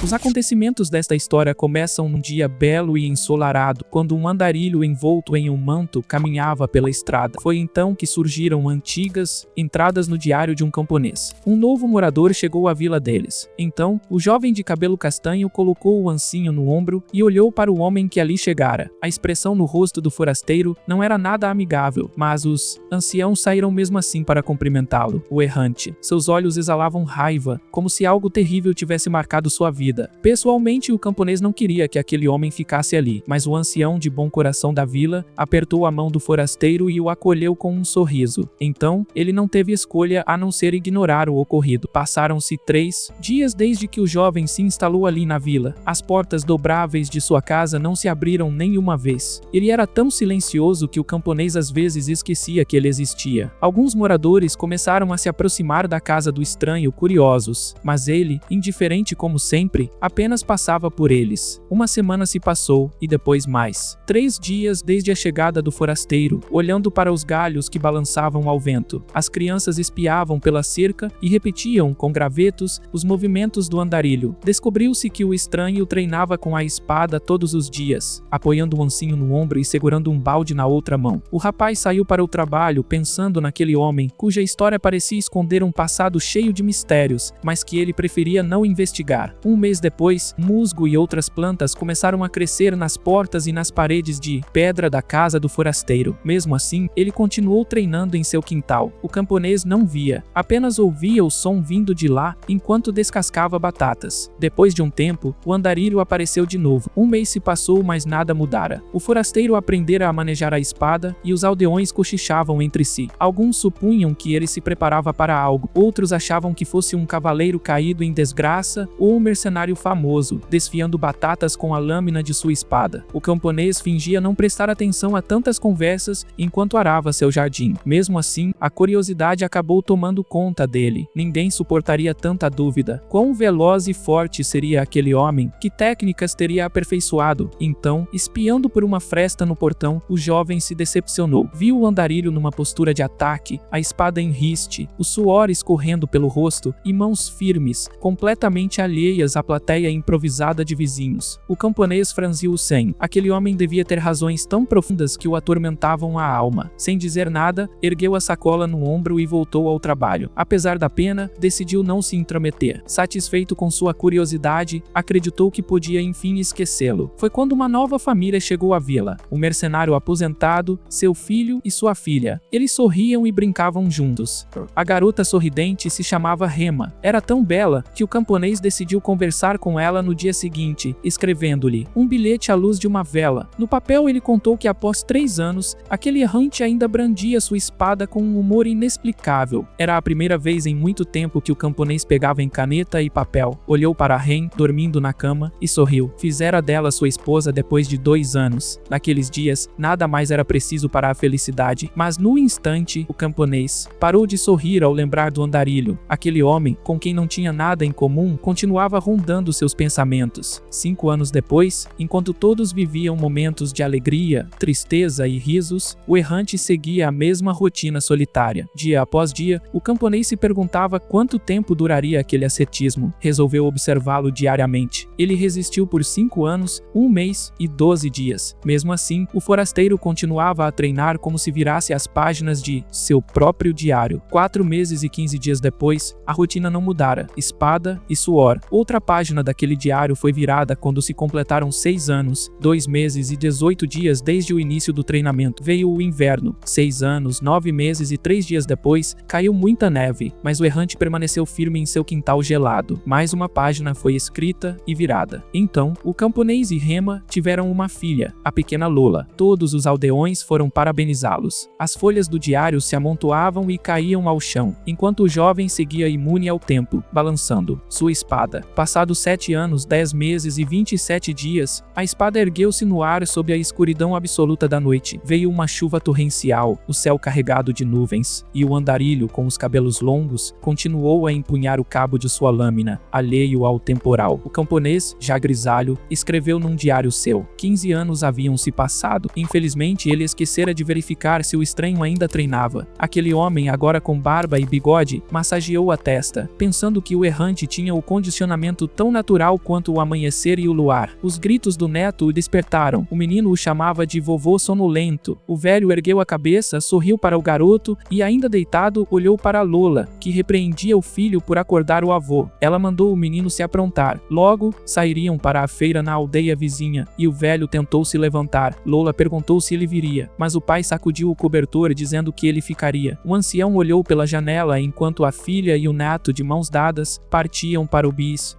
Os acontecimentos desta história começam num dia belo e ensolarado, quando um andarilho envolto em um manto caminhava pela estrada. Foi então que surgiram antigas entradas no diário de um camponês. Um novo morador chegou à vila deles. Então, o jovem de cabelo castanho colocou o ancinho no ombro e olhou para o homem que ali chegara. A expressão no rosto do forasteiro não era nada amigável, mas os anciãos saíram mesmo assim para cumprimentá-lo, o errante. Seus olhos exalavam raiva, como se algo terrível tivesse marcado sua vida. Pessoalmente, o camponês não queria que aquele homem ficasse ali, mas o ancião de bom coração da vila apertou a mão do forasteiro e o acolheu com um sorriso. Então, ele não teve escolha a não ser ignorar o ocorrido. Passaram-se 3 dias desde que o jovem se instalou ali na vila. As portas dobráveis de sua casa não se abriram nem uma vez. Ele era tão silencioso que o camponês às vezes esquecia que ele existia. Alguns moradores começaram a se aproximar da casa do estranho, curiosos, mas ele, indiferente como sempre, apenas passava por eles. Uma semana se passou, e depois mais. 3 dias desde a chegada do forasteiro, olhando para os galhos que balançavam ao vento. As crianças espiavam pela cerca e repetiam, com gravetos, os movimentos do andarilho. Descobriu-se que o estranho treinava com a espada todos os dias, apoiando um ancinho no ombro e segurando um balde na outra mão. O rapaz saiu para o trabalho pensando naquele homem, cuja história parecia esconder um passado cheio de mistérios, mas que ele preferia não investigar. Um mês depois, musgo e outras plantas começaram a crescer nas portas e nas paredes de pedra da casa do forasteiro. Mesmo assim, ele continuou treinando em seu quintal. O camponês não via, apenas ouvia o som vindo de lá enquanto descascava batatas. Depois de um tempo, o andarilho apareceu de novo. Um mês se passou, mas nada mudara. O forasteiro aprendera a manejar a espada e os aldeões cochichavam entre si. Alguns supunham que ele se preparava para algo, outros achavam que fosse um cavaleiro caído em desgraça ou um mercenário famoso, desfiando batatas com a lâmina de sua espada. O camponês fingia não prestar atenção a tantas conversas enquanto arava seu jardim. Mesmo assim, a curiosidade acabou tomando conta dele. Ninguém suportaria tanta dúvida. Quão veloz e forte seria aquele homem? Que técnicas teria aperfeiçoado? Então, espiando por uma fresta no portão, o jovem se decepcionou. Viu o andarilho numa postura de ataque, a espada em riste, o suor escorrendo pelo rosto e mãos firmes, completamente alheias à plateia improvisada de vizinhos. O camponês franziu o senho. Aquele homem devia ter razões tão profundas que o atormentavam a alma. Sem dizer nada, ergueu a sacola no ombro e voltou ao trabalho. Apesar da pena, decidiu não se intrometer. Satisfeito com sua curiosidade, acreditou que podia enfim esquecê-lo. Foi quando uma nova família chegou à vila. Um mercenário aposentado, seu filho e sua filha. Eles sorriam e brincavam juntos. A garota sorridente se chamava Rema. Era tão bela que o camponês decidiu conversar com ela no dia seguinte, escrevendo-lhe um bilhete à luz de uma vela. No papel ele contou que após 3 anos, aquele errante ainda brandia sua espada com um humor inexplicável. Era a primeira vez em muito tempo que o camponês pegava em caneta e papel. Olhou para Ren, dormindo na cama, e sorriu. Fizera dela sua esposa depois de 2 anos. Naqueles dias, nada mais era preciso para a felicidade, mas no instante, o camponês parou de sorrir ao lembrar do andarilho. Aquele homem, com quem não tinha nada em comum, continuava rondando seus pensamentos. 5 anos depois, enquanto todos viviam momentos de alegria, tristeza e risos, o errante seguia a mesma rotina solitária. Dia após dia, o camponês se perguntava quanto tempo duraria aquele ascetismo. Resolveu observá-lo diariamente. Ele resistiu por 5 anos, 1 mês e 12 dias. Mesmo assim, o forasteiro continuava a treinar como se virasse as páginas de seu próprio diário. 4 meses e 15 dias depois, a rotina não mudara. Espada e suor. Outra página daquele diário foi virada quando se completaram 6 anos, 2 meses e 18 dias desde o início do treinamento. Veio o inverno. 6 anos, 9 meses e 3 dias depois, caiu muita neve, mas o errante permaneceu firme em seu quintal gelado. Mais uma página foi escrita e virada. Então, o camponês e Rema tiveram uma filha, a pequena Lola. Todos os aldeões foram parabenizá-los. As folhas do diário se amontoavam e caíam ao chão, enquanto o jovem seguia imune ao tempo, balançando sua espada. Passaram Passados 7 anos, 10 meses e 27 dias, a espada ergueu-se no ar sob a escuridão absoluta da noite. Veio uma chuva torrencial, o céu carregado de nuvens, e o andarilho, com os cabelos longos, continuou a empunhar o cabo de sua lâmina, alheio ao temporal. O camponês, já grisalho, escreveu num diário seu. 15 anos haviam se passado. Infelizmente, ele esquecera de verificar se o estranho ainda treinava. Aquele homem, agora com barba e bigode, massageou a testa, pensando que o errante tinha o condicionamento tão natural quanto o amanhecer e o luar. Os gritos do neto o despertaram. O menino o chamava de vovô sonolento. O velho ergueu a cabeça, sorriu para o garoto e, ainda deitado, olhou para Lola, que repreendia o filho por acordar o avô. Ela mandou o menino se aprontar. Logo, sairiam para a feira na aldeia vizinha, e o velho tentou se levantar. Lola perguntou se ele viria, mas o pai sacudiu o cobertor, dizendo que ele ficaria. O ancião olhou pela janela enquanto a filha e o neto, de mãos dadas, partiam para o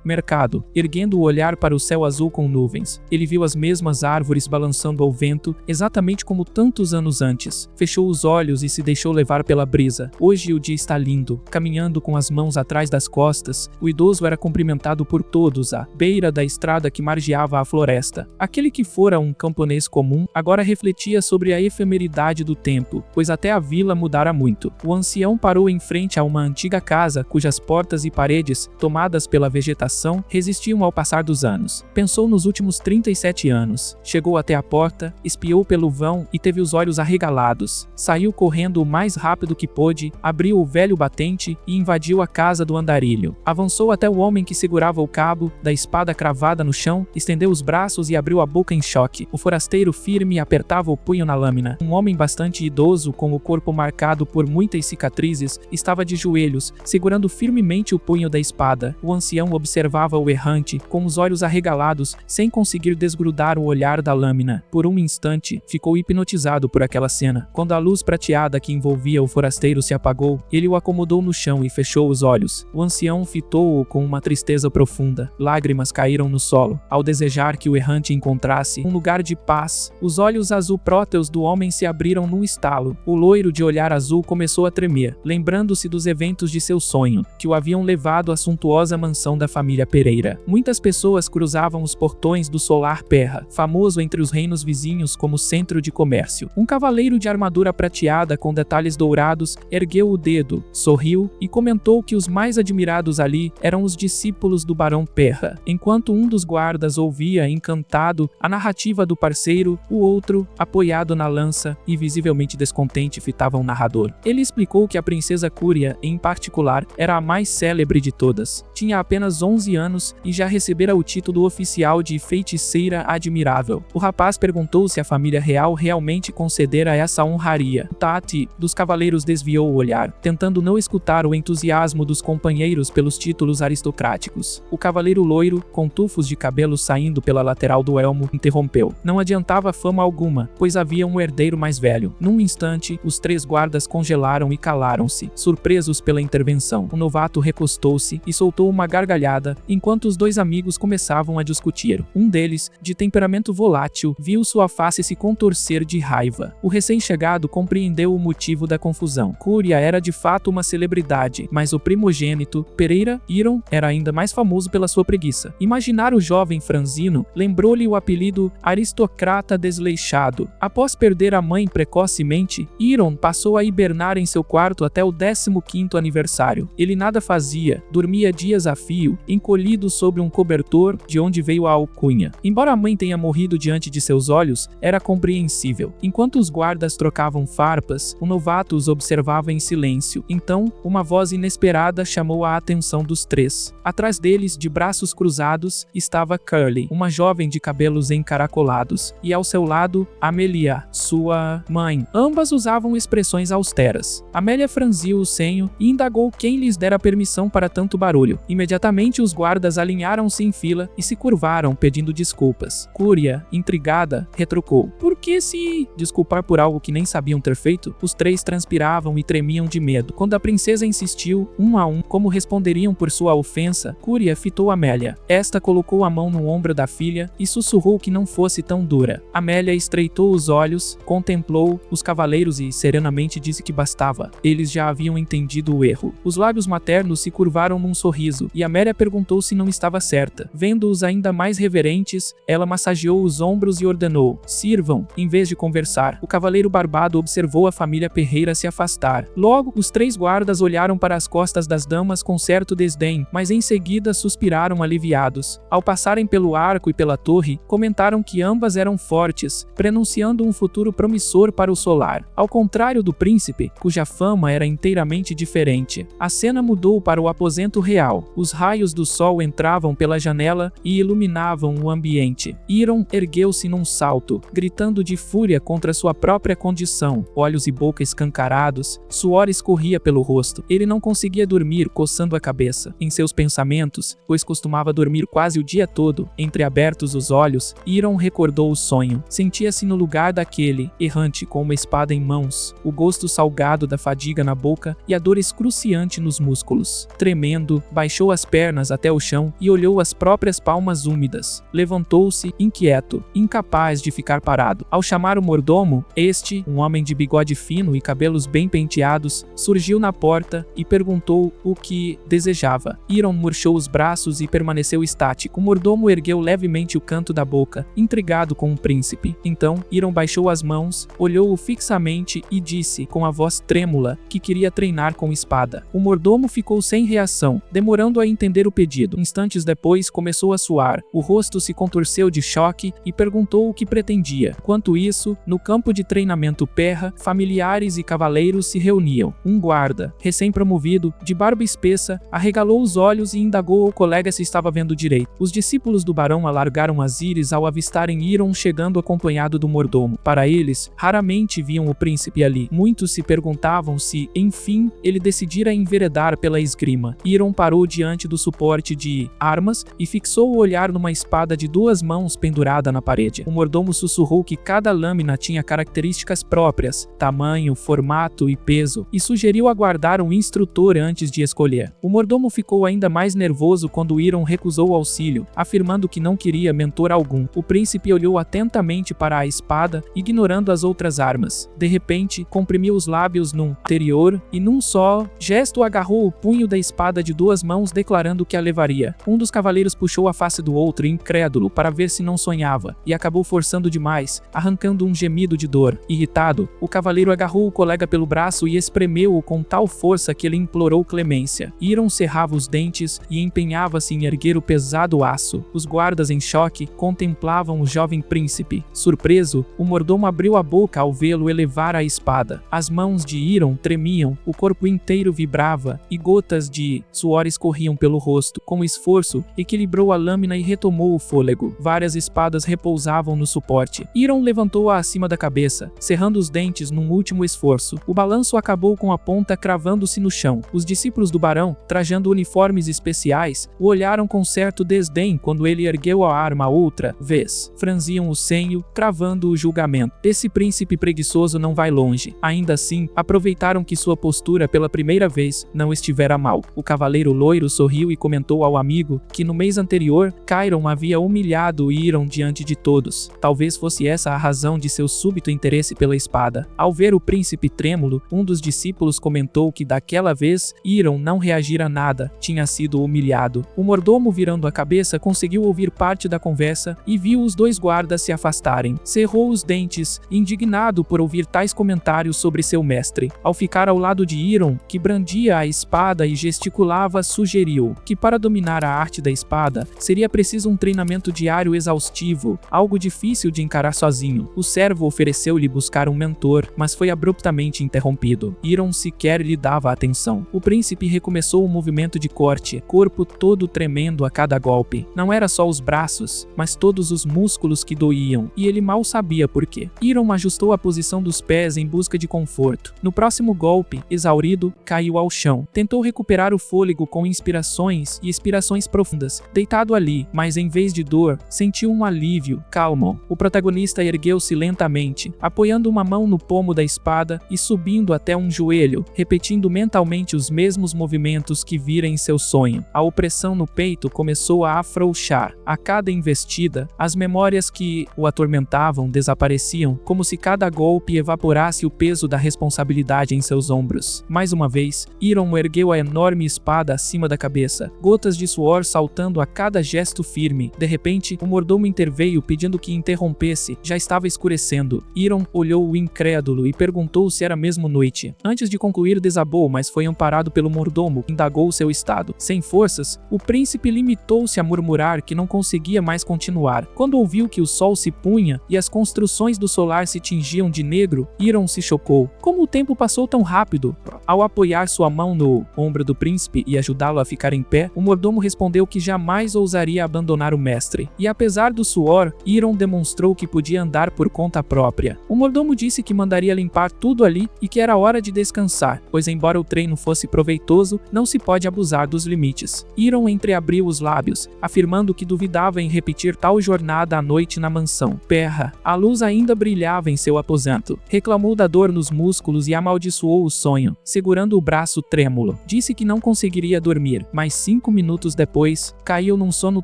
mercado. Erguendo o olhar para o céu azul com nuvens, ele viu as mesmas árvores balançando ao vento, exatamente como tantos anos antes. Fechou os olhos e se deixou levar pela brisa. Hoje o dia está lindo. Caminhando com as mãos atrás das costas, o idoso era cumprimentado por todos à beira da estrada que margeava a floresta. Aquele que fora um camponês comum, agora refletia sobre a efemeridade do tempo, pois até a vila mudara muito. O ancião parou em frente a uma antiga casa, cujas portas e paredes, tomadas pela vegetação, resistiam ao passar dos anos. Pensou nos últimos 37 anos. Chegou até a porta, espiou pelo vão e teve os olhos arregalados. Saiu correndo o mais rápido que pôde, abriu o velho batente e invadiu a casa do andarilho. Avançou até o homem que segurava o cabo da espada cravada no chão, estendeu os braços e abriu a boca em choque. O forasteiro firme apertava o punho na lâmina. Um homem bastante idoso, com o corpo marcado por muitas cicatrizes, estava de joelhos, segurando firmemente o punho da espada. O ancião observava o errante, com os olhos arregalados, sem conseguir desgrudar o olhar da lâmina. Por um instante, ficou hipnotizado por aquela cena. Quando a luz prateada que envolvia o forasteiro se apagou, ele o acomodou no chão e fechou os olhos. O ancião fitou-o com uma tristeza profunda. Lágrimas caíram no solo, ao desejar que o errante encontrasse um lugar de paz. Os olhos azul próteos do homem se abriram num estalo. O loiro de olhar azul começou a tremer, lembrando-se dos eventos de seu sonho, que o haviam levado à suntuosa mansão da família Pereira. Muitas pessoas cruzavam os portões do Solar Perra, famoso entre os reinos vizinhos como centro de comércio. Um cavaleiro de armadura prateada com detalhes dourados ergueu o dedo, sorriu e comentou que os mais admirados ali eram os discípulos do Barão Perra. Enquanto um dos guardas ouvia, encantado, a narrativa do parceiro, o outro, apoiado na lança e visivelmente descontente, fitava um narrador. Ele explicou que a princesa Cúria, em particular, era a mais célebre de todas. Tinha apenas 11 anos e já recebera o título oficial de feiticeira admirável. O rapaz perguntou se a família real realmente concedera essa honraria. Tati, dos cavaleiros, desviou o olhar, tentando não escutar o entusiasmo dos companheiros pelos títulos aristocráticos. O cavaleiro loiro, com tufos de cabelo saindo pela lateral do elmo, interrompeu. Não adiantava fama alguma, pois havia um herdeiro mais velho. Num instante, os 3 guardas congelaram e calaram-se, surpresos pela intervenção. O novato recostou-se e soltou uma gargalhada, enquanto os 2 amigos começavam a discutir. Um deles, de temperamento volátil, viu sua face se contorcer de raiva. O recém-chegado compreendeu o motivo da confusão. Cúria era de fato uma celebridade, mas o primogênito, Pereira Iron, era ainda mais famoso pela sua preguiça. Imaginar o jovem franzino lembrou-lhe o apelido aristocrata desleixado. Após perder a mãe precocemente, Iron passou a hibernar em seu quarto até o 15º aniversário. Ele nada fazia, dormia dias a fio, encolhido sobre um cobertor, de onde veio a alcunha. Embora a mãe tenha morrido diante de seus olhos, era compreensível. Enquanto os guardas trocavam farpas, o novato os observava em silêncio. Então, uma voz inesperada chamou a atenção dos 3. Atrás deles, de braços cruzados, estava Curly, uma jovem de cabelos encaracolados, e ao seu lado, Amelia, sua mãe. Ambas usavam expressões austeras. Amélia franziu o senho e indagou quem lhes dera permissão para tanto barulho. Imediatamente os guardas alinharam-se em fila e se curvaram pedindo desculpas. Cúria, intrigada, retrucou: "Por que se desculpar por algo que nem sabiam ter feito? Os três transpiravam e tremiam de medo. Quando a princesa insistiu, um a um, como responderiam por sua ofensa, Cúria fitou Amélia. Esta colocou a mão no ombro da filha e sussurrou que não fosse tão dura. Amélia estreitou os olhos, contemplou os cavaleiros e serenamente disse que bastava. Eles já haviam entendido o erro. Os lábios maternos se curvaram num sorriso e Amélia perguntou se não estava certa. Vendo-os ainda mais reverentes, ela massageou os ombros e ordenou: sirvam, em vez de conversar. O cavaleiro barbado observou a família Perreira se afastar. Logo, os três guardas olharam para as costas das damas com certo desdém, mas em seguida suspiraram aliviados. Ao passarem pelo arco e pela torre, comentaram que ambas eram fortes, prenunciando um futuro promissor para o solar. Ao contrário do príncipe, cuja fama era inteiramente diferente. A cena mudou para o aposento real. Os raios do sol entravam pela janela e iluminavam o ambiente. Iron ergueu-se num salto, gritando de fúria contra sua própria condição. Olhos e boca escancarados, suor escorria pelo rosto. Ele não conseguia dormir, coçando a cabeça. Em seus pensamentos, pois costumava dormir quase o dia todo, entreabertos os olhos, Iron recordou o sonho. Sentia-se no lugar daquele, errante com uma espada em mãos, o gosto salgado da fadiga na boca e a dor excruciante nos músculos. Tremendo, baixou as pernas até o chão e olhou as próprias palmas úmidas. Levantou-se, inquieto, incapaz de ficar parado. Ao chamar o mordomo, este, um homem de bigode fino e cabelos bem penteados, surgiu na porta e perguntou o que desejava. Iron murchou os braços e permaneceu estático. O mordomo ergueu levemente o canto da boca, intrigado com o príncipe. Então, Iron baixou as mãos, olhou-o fixamente e disse, com a voz trêmula, que queria treinar com espada. O mordomo ficou sem reação, demorando a entender o pedido. Instantes depois, começou a suar. O rosto se contorceu de choque e perguntou o que pretendia. Enquanto isso, no campo de treinamento Perra, familiares e cavaleiros se reuniam. Um guarda, recém-promovido, de barba espessa, arregalou os olhos e indagou ao colega se estava vendo direito. Os discípulos do barão alargaram as íris ao avistarem Iron chegando acompanhado do mordomo. Para eles, raramente viam o príncipe ali. Muitos se perguntavam se, enfim, ele decidira enveredar pela esgrima. Iron parou diante do suporte de armas e fixou o olhar numa espada de 2 mãos pendurada na parede. O mordomo sussurrou que cada lâmina tinha características próprias, tamanho, formato e peso, e sugeriu aguardar um instrutor antes de escolher. O mordomo ficou ainda mais nervoso quando Iron recusou o auxílio, afirmando que não queria mentor algum. O príncipe olhou atentamente para a espada, ignorando as outras armas. De repente, comprimiu os lábios num interior e num só gesto agarrou o punho da espada de 2 mãos, declarando que a levaria. Um dos cavaleiros puxou a face do outro, incrédulo, para ver se não sonhava, e acabou forçando demais, arrancando um gemido de dor. Irritado, o cavaleiro agarrou o colega pelo braço e espremeu-o com tal força que ele implorou clemência. Iron cerrava os dentes e empenhava-se em erguer o pesado aço. Os guardas, em choque, contemplavam o jovem príncipe. Surpreso, o mordomo abriu a boca ao vê-lo elevar a espada. As mãos de Iron tremiam, o corpo inteiro vibrava e gotas de suor escorriam pelo rosto. Com esforço, equilibrou a lâmina e retomou o fôlego. Várias espadas repousavam no suporte. Iron levantou-a acima da cabeça, cerrando os dentes num último esforço. O balanço acabou com a ponta cravando-se no chão. Os discípulos do barão, trajando uniformes especiais, o olharam com certo desdém quando ele ergueu a arma outra vez. Franziam o senho, cravando o julgamento. Esse príncipe preguiçoso não vai longe. Ainda assim, aproveitaram que sua postura pela primeira vez não estivera mal. O cavaleiro loiro sorriu e comentou ao amigo que no mês anterior, Chiron havia humilhado Iron diante de todos. Talvez fosse essa a razão de seu súbito interesse pela espada. Ao ver o príncipe trêmulo, um dos discípulos comentou que daquela vez, Iron não reagira a nada, tinha sido humilhado. O mordomo, virando a cabeça, conseguiu ouvir parte da conversa e viu os 2 guardas se afastarem. Cerrou os dentes, indignado por ouvir tais comentários sobre seu mestre. Ao ficar ao lado de Iron, que brandia a espada e gesticulava, sugeriu que para dominar a arte da espada, seria preciso um treinamento diário exaustivo, algo difícil de encarar sozinho. O servo ofereceu-lhe buscar um mentor, mas foi abruptamente interrompido. Iron sequer lhe dava atenção. O príncipe recomeçou o movimento de corte, corpo todo tremendo a cada golpe. Não era só os braços, mas todos os músculos que doíam, e ele mal sabia por quê. Iron ajustou a posição dos pés em busca de conforto. No próximo golpe, exaurido, caiu ao chão. Tentou recuperar o fôlego com inspirações e expirações profundas, deitado ali, mas em vez de dor, sentiu um alívio. Calmo. O protagonista ergueu-se lentamente, apoiando uma mão no pomo da espada e subindo até um joelho, repetindo mentalmente os mesmos movimentos que vira em seu sonho. A opressão no peito começou a afrouxar. A cada investida, as memórias que o atormentavam desapareciam, como se cada golpe evaporasse o peso da responsabilidade em seus ombros. Mais uma vez, Iron ergueu a enorme espada acima da cabeça, gotas de suor saltando a cada gesto firme. De repente, o mordomo interveio pedindo que interrompesse. Já estava escurecendo. Iron olhou-o incrédulo e perguntou se era mesmo noite. Antes de concluir, desabou, mas foi amparado pelo mordomo, que indagou seu estado. Sem forças, o príncipe limitou-se a murmurar que não conseguia mais continuar. Quando ouviu que o sol se punha e as construções do solar se tingiam de negro, Iron se chocou. Como o tempo passou tão rápido? Ao apoiar sua mão no ombro do príncipe e ajudá-lo a ficar em pé, o mordomo respondeu que jamais ousaria abandonar o mestre. E apesar do suor, Iron demonstrou que podia andar por conta própria. O mordomo disse que mandaria limpar tudo ali e que era hora de descansar, pois embora o treino fosse proveitoso, não se pode abusar dos limites. Iron entreabriu os lábios, afirmando que duvidava em repetir tal jornada à noite na mansão. Perra. A luz ainda brilhava em seu aposento. Reclamou da dor nos músculos e amaldiçoou o sonho, segurando o braço trêmulo. Disse que não conseguiria dormir, mas 5 minutos depois, caiu num sono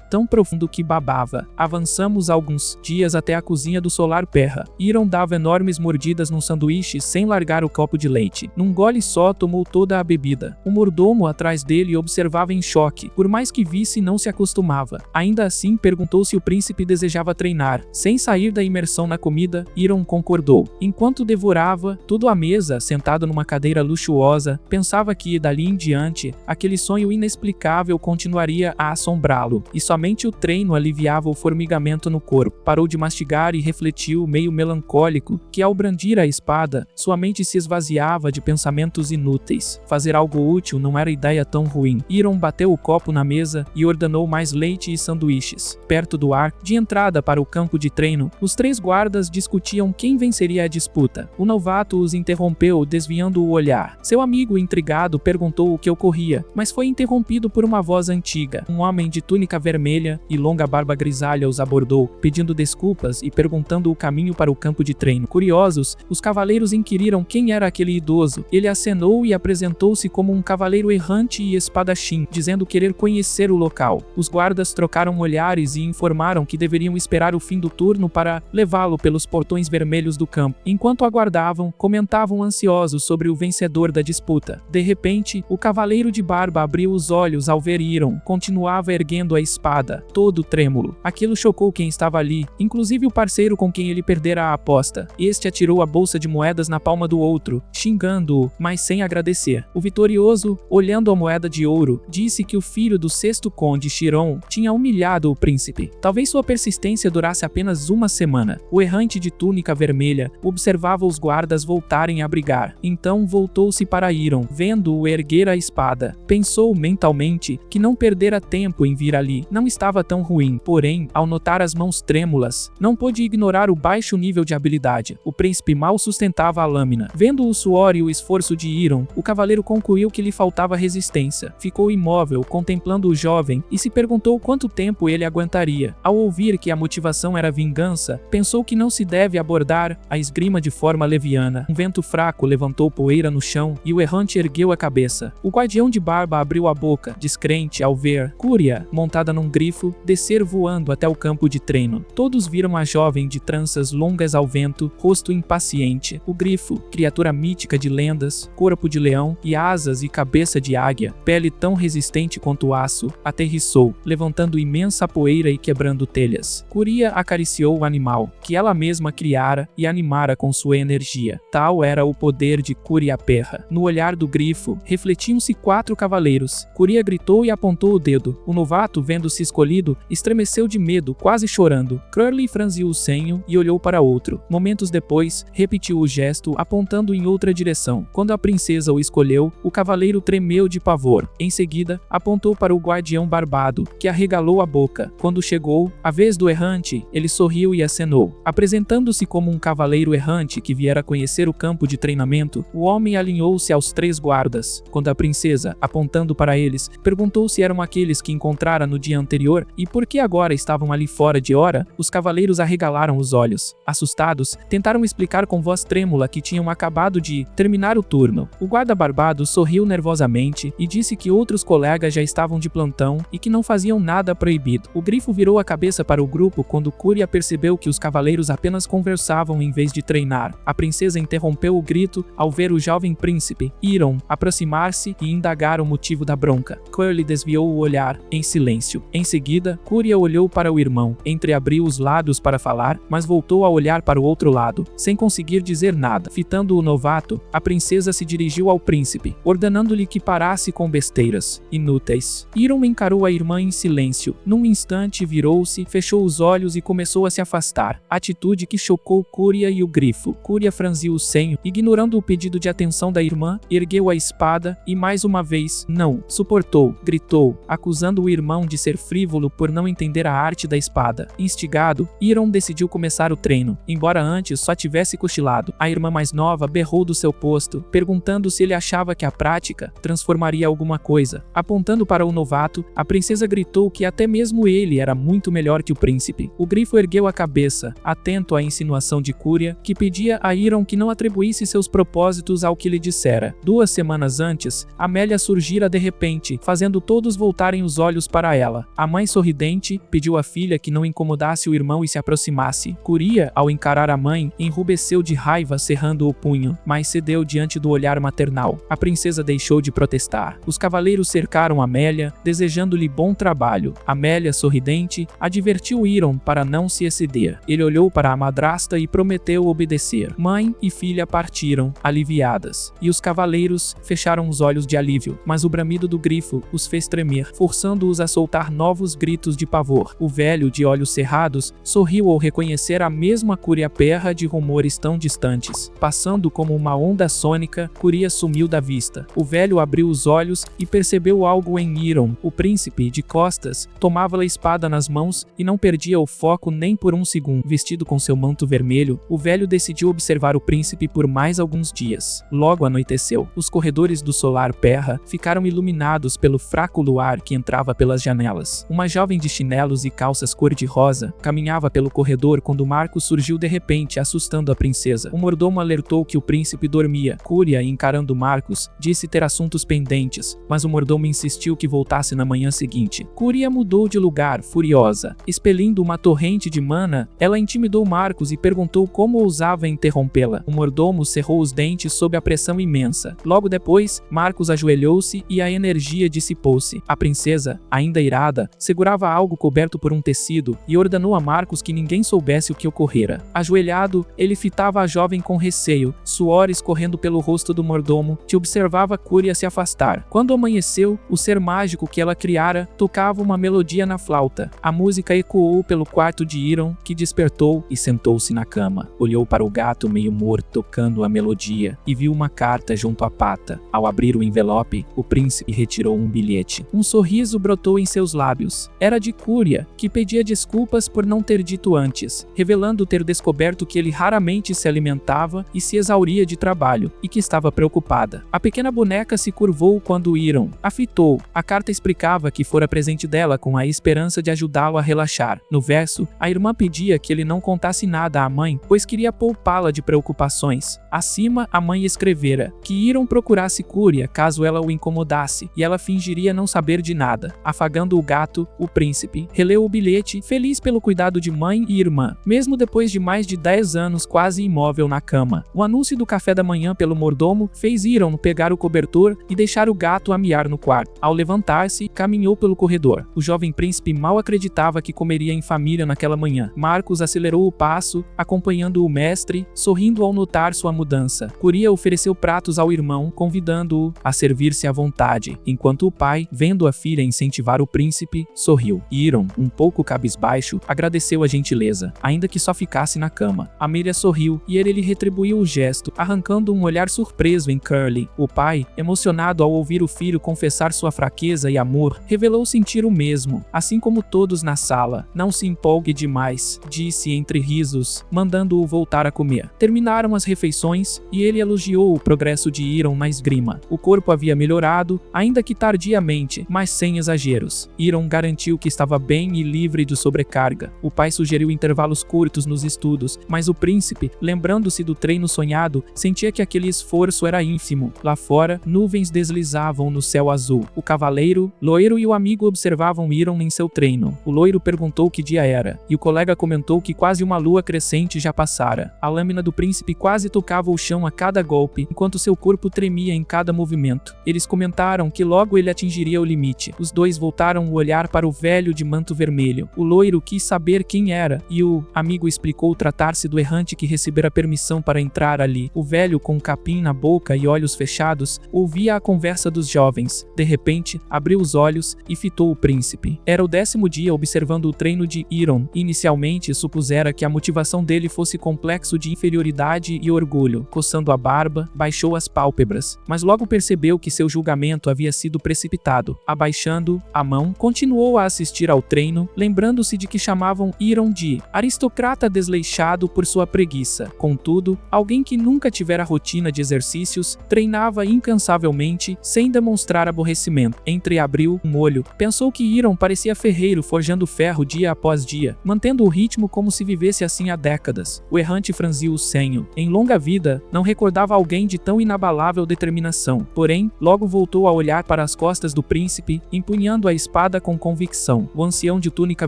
tão profundo que babava. Avançamos alguns dias até a cozinha do solar Perra. Iron dava enormes mordidas num sanduíche sem largar o copo de leite. Num gole só, tomou toda a bebida. O mordomo atrás dele observava em choque. Por mais que visse, não se acostumava. Ainda assim, perguntou se o príncipe desejava treinar. Sem sair da imersão na comida, Iron concordou. Enquanto devorava tudo à mesa, sentado numa cadeira luxuosa, pensava que, dali em diante, aquele sonho inexplicável continuaria a assombrá-lo, e somente o treino aliviava o formigamento no corpo. Parou de mastigar e refletiu, meio melancólico, que ao brandir a espada, sua mente se esvaziava de pensamentos inúteis. Fazer algo útil não era ideia tão ruim. Iron bateu o copo na mesa e ordenou mais leite e sanduíches. Perto do arco de entrada para o campo de treino, os 3 guardas discutiam quem venceria a disputa. O novato os interrompeu, desviando o olhar. Seu amigo, intrigado, perguntou o que ocorria, mas foi interrompido por uma voz antiga. Um homem de túnica vermelha e longa barba grisalha os abordou, pedindo desculpas e perguntando o caminho para o campo de treino. Curiosos, os cavaleiros inquiriram quem era aquele idoso. Ele acenou e apresentou-se como um cavaleiro errante e espadachim, dizendo querer conhecer o local. Os guardas trocaram olhares e informaram que deveriam esperar o fim do turno para levá-lo pelos portões vermelhos do campo. Enquanto aguardavam, comentavam ansiosos sobre o vencedor da disputa. De repente, o cavaleiro de barba abriu os olhos ao ver Iron. Continuava erguendo a espada, todo trêmulo. Aquilo chocou quem estava ali, inclusive o parceiro com quem ele perdera a aposta. Este atirou a bolsa de moedas na palma do outro, xingando-o, mas sem agradecer. O vitorioso, olhando a moeda de ouro, disse que o filho do 6º conde Chiron tinha humilhado o príncipe. Talvez sua persistência durasse apenas uma semana. O errante de túnica vermelha observava os guardas voltarem a brigar. Então voltou-se para Iron, vendo-o erguer a espada. Pensou mentalmente que não perdera tempo em vir ali. Não estava tão ruim, porém, ao notar as mãos trêmulas, não pôde ignorar o baixo nível de habilidade. O príncipe mal sustentava a lâmina. Vendo o suor e o esforço de Iron, o cavaleiro concluiu que lhe faltava resistência. Ficou imóvel, contemplando o jovem, e se perguntou quanto tempo ele aguentaria. Ao ouvir que a motivação era vingança, pensou que não se deve abordar a esgrima de forma leviana. Um vento fraco levantou poeira no chão e o errante ergueu a cabeça. O guardião de barba abriu a boca, descrente ao ver Cúria, montada num grifo, descer voando até o campo de treino. Todos viram a jovem de tranças longas ao vento, rosto impaciente. O grifo, criatura mítica de lendas, corpo de leão e asas e cabeça de águia, pele tão resistente quanto o aço, aterrissou, levantando imensa poeira e quebrando telhas. Cúria acariciou o animal, que ela mesma criara e animara com sua energia. Tal era o poder de Cúria Perra. No olhar do grifo, refletiam-se 4 cavaleiros. Cúria gritou e apontou o dedo. O novato, vendo-se escolhido, estremeceu de medo, quase chorando. Crowley franziu o senho e olhou para outro. Momentos depois, repetiu o gesto, apontando em outra direção. Quando a princesa o escolheu, o cavaleiro tremeu de pavor. Em seguida, apontou para o guardião barbado, que arregalou a boca. Quando chegou a vez do errante, ele sorriu e acenou. Apresentando-se como um cavaleiro errante que viera conhecer o campo de treinamento, o homem alinhou-se aos 3 guardas. Quando a princesa, apontando para eles, perguntou se eram aqueles que encontrara no dia anterior e por que agora estavam ali fora de hora, os cavaleiros arregalaram arregalaram os olhos. Assustados, tentaram explicar com voz trêmula que tinham acabado de terminar o turno. O guarda barbado sorriu nervosamente e disse que outros colegas já estavam de plantão e que não faziam nada proibido. O grifo virou a cabeça para o grupo quando Cúria percebeu que os cavaleiros apenas conversavam em vez de treinar. A princesa interrompeu o grito ao ver o jovem príncipe, Iron, aproximar-se e indagar o motivo da bronca. Curly desviou o olhar, em silêncio. Em seguida, Cúria olhou para o irmão, entreabriu os lábios para falar, mas voltou a olhar para o outro lado, sem conseguir dizer nada. Fitando o novato, a princesa se dirigiu ao príncipe, ordenando-lhe que parasse com besteiras inúteis. Iron encarou a irmã em silêncio. Num instante virou-se, fechou os olhos e começou a se afastar, atitude que chocou Cúria e o grifo. Cúria franziu o senho, ignorando o pedido de atenção da irmã, ergueu a espada e mais uma vez, não suportou, gritou, acusando o irmão de ser frívolo por não entender a arte da espada. Instigado, Iron decidiu começar o treino, embora antes só tivesse cochilado. A irmã mais nova berrou do seu posto, perguntando se ele achava que a prática transformaria alguma coisa. Apontando para o novato, a princesa gritou que até mesmo ele era muito melhor que o príncipe. O grifo ergueu a cabeça, atento à insinuação de Cúria, que pedia a Iron que não atribuísse seus propósitos ao que lhe dissera. 2 semanas antes, Amélia surgira de repente, fazendo todos voltarem os olhos para ela. A mãe sorridente pediu à filha que não incomodasse o irmão e se aproximasse. Cúria, ao encarar a mãe, enrubesceu de raiva cerrando o punho, mas cedeu diante do olhar maternal. A princesa deixou de protestar. Os cavaleiros cercaram Amélia, desejando-lhe bom trabalho. Amélia, sorridente, advertiu Iron para não se exceder. Ele olhou para a madrasta e prometeu obedecer. Mãe e filha partiram, aliviadas, e os cavaleiros fecharam os olhos de alívio, mas o bramido do grifo os fez tremer, forçando-os a soltar novos gritos de pavor. O velho, de olhos cerrados, sorriu ao reconhecer a mesma Cúria perra de rumores tão distantes. Passando como uma onda sônica, Cúria sumiu da vista. O velho abriu os olhos e percebeu algo em Iron. O príncipe, de costas, tomava a espada nas mãos e não perdia o foco nem por um segundo. Vestido com seu manto vermelho, o velho decidiu observar o príncipe por mais alguns dias. Logo anoiteceu. Os corredores do solar Perra ficaram iluminados pelo fraco luar que entrava pelas janelas. Uma jovem de chinelos e calças cor-de-rosa caminhava pelo corredor quando Marcos surgiu de repente, assustando a princesa. O mordomo alertou que o príncipe dormia. Cúria, encarando Marcos, disse ter assuntos pendentes, mas o mordomo insistiu que voltasse na manhã seguinte. Cúria mudou de lugar, furiosa. Expelindo uma torrente de mana, ela intimidou Marcos e perguntou como ousava interrompê-la. O mordomo cerrou os dentes sob a pressão imensa. Logo depois, Marcos ajoelhou-se e a energia dissipou-se. A princesa, ainda irada, segurava algo coberto por um tecido e ordenou a Marcos que ninguém soubesse o que ocorrera. Ajoelhado, ele fitava a jovem com receio, suor escorrendo pelo rosto do mordomo, que observava Cúria se afastar. Quando amanheceu, o ser mágico que ela criara tocava uma melodia na flauta. A música ecoou pelo quarto de Iron, que despertou e sentou-se na cama. Olhou para o gato meio morto tocando a melodia e viu uma carta junto à pata. Ao abrir o envelope, o príncipe retirou um bilhete. Um sorriso brotou em seus lábios. Era de Cúria, que pedia desculpas por não ter dito antes, revelando ter descoberto que ele raramente se alimentava e se exauria de trabalho, e que estava preocupada. A pequena boneca se curvou quando Iron a fitou. A carta explicava que fora presente dela com a esperança de ajudá-lo a relaxar. No verso, a irmã pedia que ele não contasse nada à mãe, pois queria poupá-la de preocupações. Acima, a mãe escrevera que Iron procurasse Cúria caso ela o incomodasse, e ela fingiria não saber de nada. Afagando o gato, o príncipe releu o bilhete, feliz pelo cuidado de mãe e irmã, mesmo depois de mais de 10 anos quase imóvel na cama. O anúncio do café da manhã pelo mordomo fez Iron pegar o cobertor e deixar o gato a miar no quarto. Ao levantar-se, caminhou pelo corredor. O jovem príncipe mal acreditava que comeria em família naquela manhã. Marcos acelerou o passo, acompanhando o mestre, sorrindo ao notar sua mudança. Cúria ofereceu pratos ao irmão, convidando-o a servir-se à vontade, enquanto o pai, vendo a filha incentivar o príncipe, sorriu. Iron, um pouco cabisbaixo, agradeceu a gentileza, ainda que só ficasse na cama. Amélia sorriu e ele lhe retribuiu o gesto, arrancando um olhar surpreso em Curly. O pai, emocionado ao ouvir o filho confessar sua fraqueza e amor, revelou sentir o mesmo, assim como todos na sala. Não se empolgue demais, disse entre risos, mandando-o voltar a comer. Terminaram as refeições e ele elogiou o progresso de Iron na esgrima. O corpo havia melhorado, ainda que tardiamente, mas sem exageros. Iron garantiu que estava bem e livre de sobrecarga. O pai sugeriu intervalos intervalos curtos nos estudos, mas o príncipe, lembrando-se do treino sonhado, sentia que aquele esforço era ínfimo. Lá fora, nuvens deslizavam no céu azul. O cavaleiro, loiro e o amigo observavam Iron em seu treino. O loiro perguntou que dia era, e o colega comentou que quase uma lua crescente já passara. A lâmina do príncipe quase tocava o chão a cada golpe, enquanto seu corpo tremia em cada movimento. Eles comentaram que logo ele atingiria o limite. Os dois voltaram o olhar para o velho de manto vermelho. O loiro quis saber quem era, e o amigo explicou tratar-se do errante que recebera permissão para entrar ali. O velho, com um capim na boca e olhos fechados, ouvia a conversa dos jovens. De repente, abriu os olhos e fitou o príncipe. Era o 10º dia observando o treino de Iron. Inicialmente, supusera que a motivação dele fosse complexo de inferioridade e orgulho. Coçando a barba, baixou as pálpebras, mas logo percebeu que seu julgamento havia sido precipitado. Abaixando a mão, continuou a assistir ao treino, lembrando-se de que chamavam Iron de aristocrata desleixado por sua preguiça. Contudo, alguém que nunca tivera rotina de exercícios, treinava incansavelmente, sem demonstrar aborrecimento. Entreabriu um olho, pensou que Iron parecia ferreiro forjando ferro dia após dia, mantendo o ritmo como se vivesse assim há décadas. O errante franziu o senho. Em longa vida, não recordava alguém de tão inabalável determinação. Porém, logo voltou a olhar para as costas do príncipe, empunhando a espada com convicção. O ancião de túnica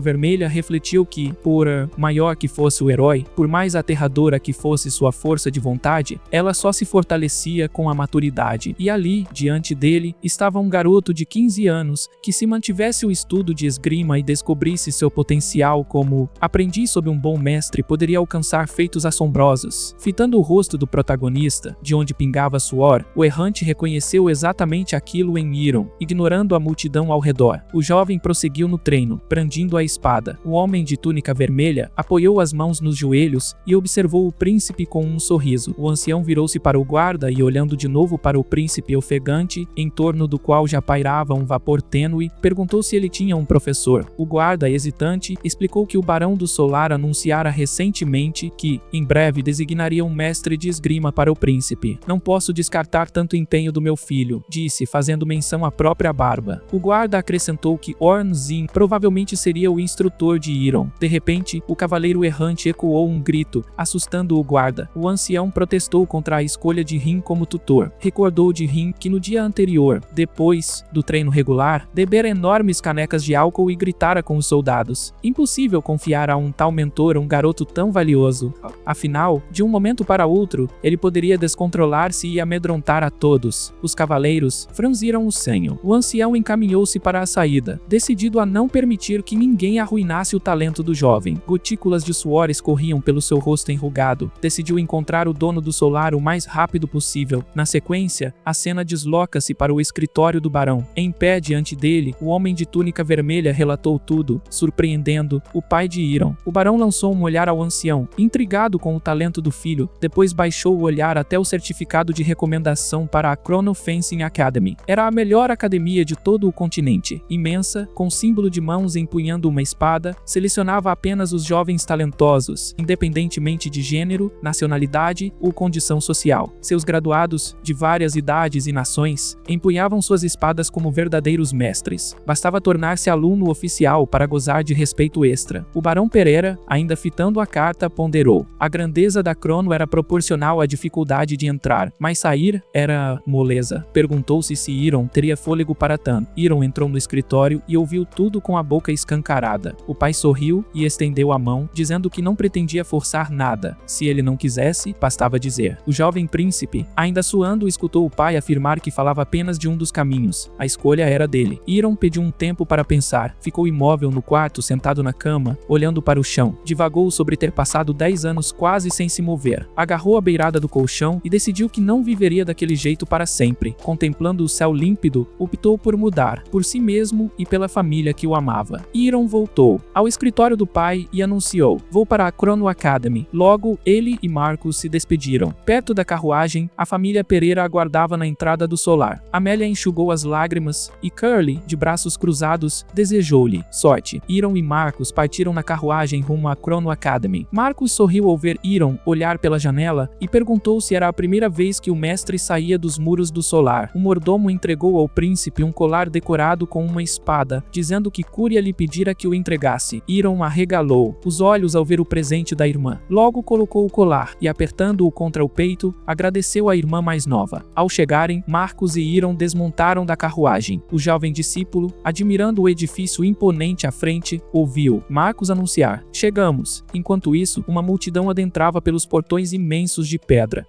vermelha refletiu que, por maior que fosse o herói, por mais aterradora que fosse sua força de vontade, ela só se fortalecia com a maturidade. E ali, diante dele, estava um garoto de 15 anos, que se mantivesse o estudo de esgrima e descobrisse seu potencial como aprendiz sob um bom mestre, poderia alcançar feitos assombrosos. Fitando o rosto do protagonista, de onde pingava suor, o errante reconheceu exatamente aquilo em Iron, ignorando a multidão ao redor. O jovem prosseguiu no treino, brandindo a espada. O homem de túnica vermelha apoiou as mãos nos joelhos e observou o príncipe com um sorriso. O ancião virou-se para o guarda e, olhando de novo para o príncipe ofegante, em torno do qual já pairava um vapor tênue, perguntou se ele tinha um professor. O guarda, hesitante, explicou que o Barão do Solar anunciara recentemente que, em breve, designaria um mestre de esgrima para o príncipe. Não posso descartar tanto empenho do meu filho, disse, fazendo menção à própria barba. O guarda acrescentou que Orn Zin provavelmente seria o instrutor de Iron. De repente, o cavaleiro errante ecoou um grito, assustando o guarda. O ancião protestou contra a escolha de Rin como tutor. Recordou de Rin que no dia anterior, depois do treino regular, bebera enormes canecas de álcool e gritara com os soldados. Impossível confiar a um tal mentor um garoto tão valioso. Afinal, de um momento para outro, ele poderia descontrolar-se e amedrontar a todos. Os cavaleiros franziram o senho. O ancião encaminhou-se para a saída, decidido a não permitir que ninguém arruinasse o talento do jovem. Gotículas de suor escorriam pelo seu rosto enrugado. Decidiu encontrar o dono do solar o mais rápido possível. Na sequência, a cena desloca-se para o escritório do barão. Em pé diante dele, o homem de túnica vermelha relatou tudo, surpreendendo o pai de Iron. O barão lançou um olhar ao ancião, intrigado com o talento do filho, depois baixou o olhar até o certificado de recomendação para a Chrono Fencing Academy. Era a melhor academia de todo o continente. Imensa, com símbolo de mãos empunhando uma espada, selecionava apenas os jovens talentosos, independentemente de gênero, nacionalidade ou condição social. Seus graduados, de várias idades e nações, empunhavam suas espadas como verdadeiros mestres. Bastava tornar-se aluno oficial para gozar de respeito extra. O barão Pereira, ainda fitando a carta, ponderou. A grandeza da Chrono era proporcional à dificuldade de entrar, mas sair era moleza. Perguntou-se se Iron teria fôlego para tanto. Iron entrou no escritório e ouviu tudo com a boca escancarada. O pai sorriu e estendeu a mão, dizendo que não pretendia forçar nada. Se ele não quisesse, bastava dizer. O jovem príncipe, ainda suando, escutou o pai afirmar que falava apenas de um dos caminhos. A escolha era dele. Iron pediu um tempo para pensar. Ficou imóvel no quarto, sentado na cama, olhando para o chão. Divagou sobre ter passado 10 anos quase sem se mover. Agarrou a beirada do colchão e decidiu que não viveria daquele jeito para sempre. Contemplando o céu límpido, optou por mudar, por si mesmo e pela família que o amava. Iron voltou ao escritório do pai e anunciou: "Vou para a Chrono Academy." Logo, ele e Marcos se despediram. Perto da carruagem, a família Pereira aguardava na entrada do solar. Amélia enxugou as lágrimas e Curly, de braços cruzados, desejou-lhe sorte. Iron e Marcos partiram na carruagem rumo à Chrono Academy. Marcos sorriu ao ver Iron olhar pela janela e perguntou se era a primeira vez que o mestre saía dos muros do solar. O mordomo entregou ao príncipe um colar decorado com uma espada, dizendo que Cúria lhe pedira que o entregasse. Iron arregalou. os olhos ao ver o presente da irmã. Logo colocou o colar e, apertando-o contra o peito, agradeceu à irmã mais nova. Ao chegarem, Marcos e Hiram desmontaram da carruagem. O jovem discípulo, admirando o edifício imponente à frente, ouviu Marcos anunciar: "Chegamos!" Enquanto isso, uma multidão adentrava pelos portões imensos de pedra.